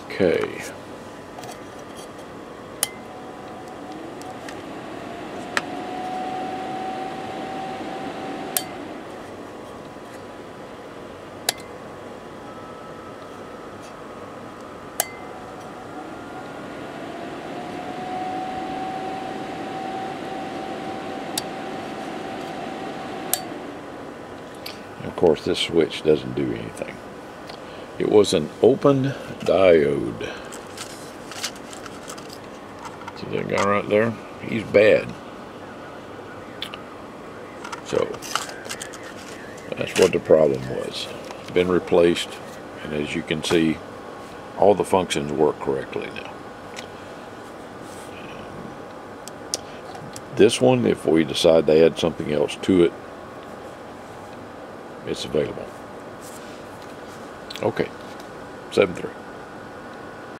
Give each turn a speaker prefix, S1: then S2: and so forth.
S1: Okay. Of course, this switch doesn't do anything. It was an open diode. See that guy right there? He's bad. So that's what the problem was. Been replaced, and as you can see, all the functions work correctly now. This one, if we decide to add something else to it, it's available. Okay, 7-3.